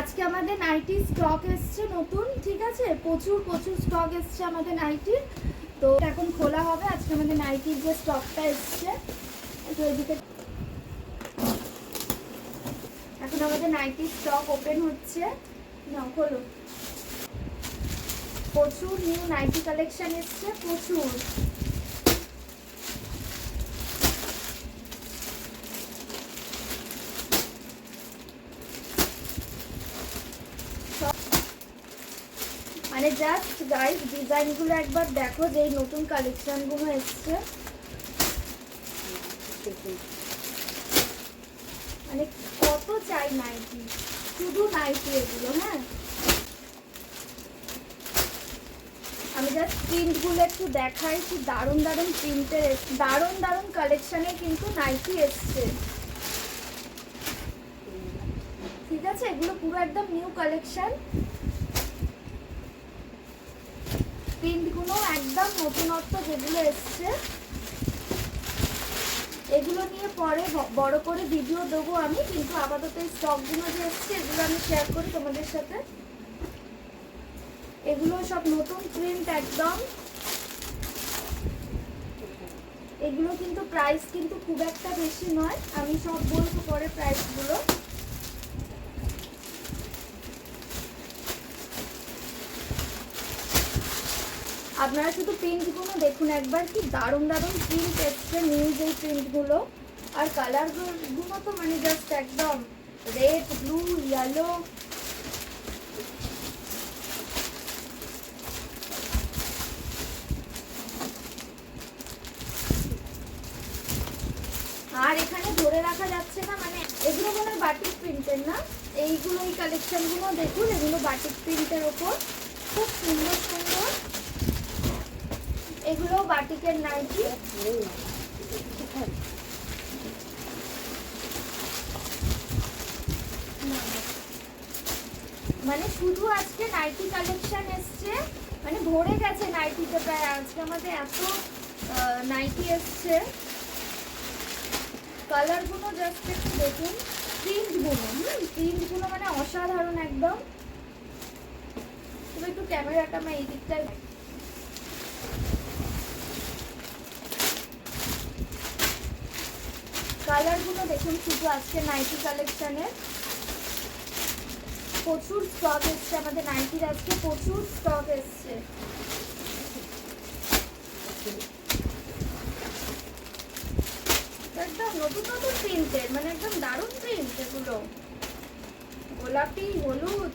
আজকে আমাদের nightie stock এসছে নতুন, ঠিক আছে, প্রচুর স্টক এসছে আমাদের নাইটির। তো এখন খোলা হবে আজকে আমাদের নাইটির যে স্টকটা এসছে। তো এদিকে এখন আমাদের নাইটির স্টক ওপেন হচ্ছে। না খোলো। প্রচুর নিউ নাইটি কালেকশন এসছে, প্রচুর। মানে জাস্ট গাইস ডিজাইনগুলো একবার দেখো, যে নতুন কালেকশনগুলো এসছে, মানে কত চাই নাইটি, শুধু নাইটি এগুলো। হ্যাঁ, আমি জাস্ট প্রিন্টগুলো একটু দেখাই, কি দারুণ প্রিন্টের, দারুণ কালেকশনে কিন্তু নাইটি এসছে, ঠিক আছে। এগুলো পুরো একদম নিউ কালেকশন, প্রিন্টগুলো একদম নতুনত্ব যেগুলো এসছে। এগুলো নিয়ে পরে বড় করে ভিডিও দেবো আমি, কিন্তু আপাতত এই স্টকগুলো যে এসছে এগুলো আমি শেয়ার করি তোমাদের সাথে। এগুলো সব নতুন প্রিন্ট একদম। এগুলো কিন্তু প্রাইস কিন্তু খুব একটা বেশি নয়, আমি সব বলবো পরে প্রাইসগুলো। আপনারা শুধু প্রিন্টগুলো দেখুন একবার, কি দারুণ প্রিন্ট এসছে, নিউজ এই প্রিন্টগুলো। আর কালারগুলো তো মানে জাস্ট একদম রেড, ব্লু, ইয়েলো। আর এখানে ধরে রাখা যাচ্ছে না, মানে এগুলো মনে হয় বাটিক প্রিন্টের না, এইগুলো এই কালেকশনগুলো দেখুন, এগুলো বাটিক প্রিন্টের ওপর খুব সুন্দর। এগুলো বাটিকের নাইটি। মানে শুধু আজকে নাইটি কালেকশন এসছে, মানে ভরে গেছে নাইটিতে প্রায়। আজকে আমাদের এত নাইটি এসছে। কালারগুলো জাস্ট একটু দেখুন, প্রিন্টগুলো মানে অসাধারণ একদম। তবে একটু ক্যামেরাটা আমার এই দিকটায়, কালারগুলো দেখুন শুধু আজকে নাইটি কালেকশনের। প্রচুর স্টক এসছে আমাদের নাইটির, আজকে প্রচুর স্টক এসছে। একদম নতুন প্রিন্টের, মানে একদম দারুণ প্রিন্ট এগুলো, গোলাপি, হলুদ,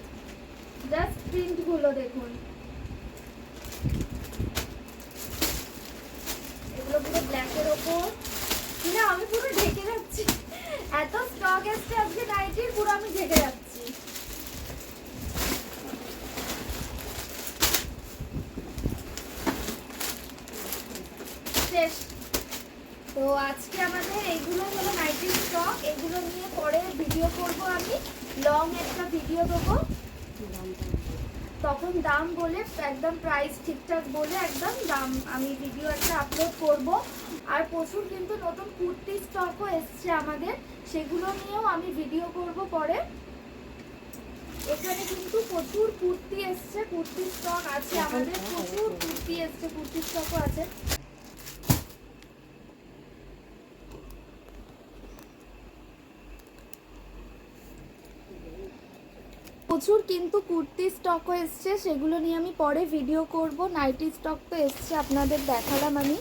জাস্ট প্রিন্টগুলো দেখুন। এগুলো পুরো ব্ল্যাকের ওপর। না আমি পুরো ঢেকে যাচ্ছি, এত স্টক এসছে আজকে নাইটির, পুরো আমি ঢেকে যাচ্ছি। শেষ। তো আজকে আমাদের এইগুলো হলো নাইটির স্টক। এগুলো নিয়ে পরে ভিডিও করব আমি, লং একটা ভিডিও দেবো, তখন দাম বলে একদম প্রাইস ঠিকঠাক বলে একদম দাম আমি ভিডিও একটা আপলোড করব। আর প্রচুর কিন্তু নতুন কুর্তি স্টকও এসছে আমাদের, সেগুলো নিয়েও আমি ভিডিও করব পরে। এখানে কিন্তু প্রচুর কুর্তি এসছে, কুর্তি স্টক আছে আমাদের, প্রচুর কুর্তি এসছে, কুর্তি স্টকও আছে। প্রচুর কিন্তু কুর্তি স্টকও এসছে, সেগুলো নিয়ে আমি পরে ভিডিও করব। নাইটি স্টক তো এসছে, আপনাদের দেখালাম আমি।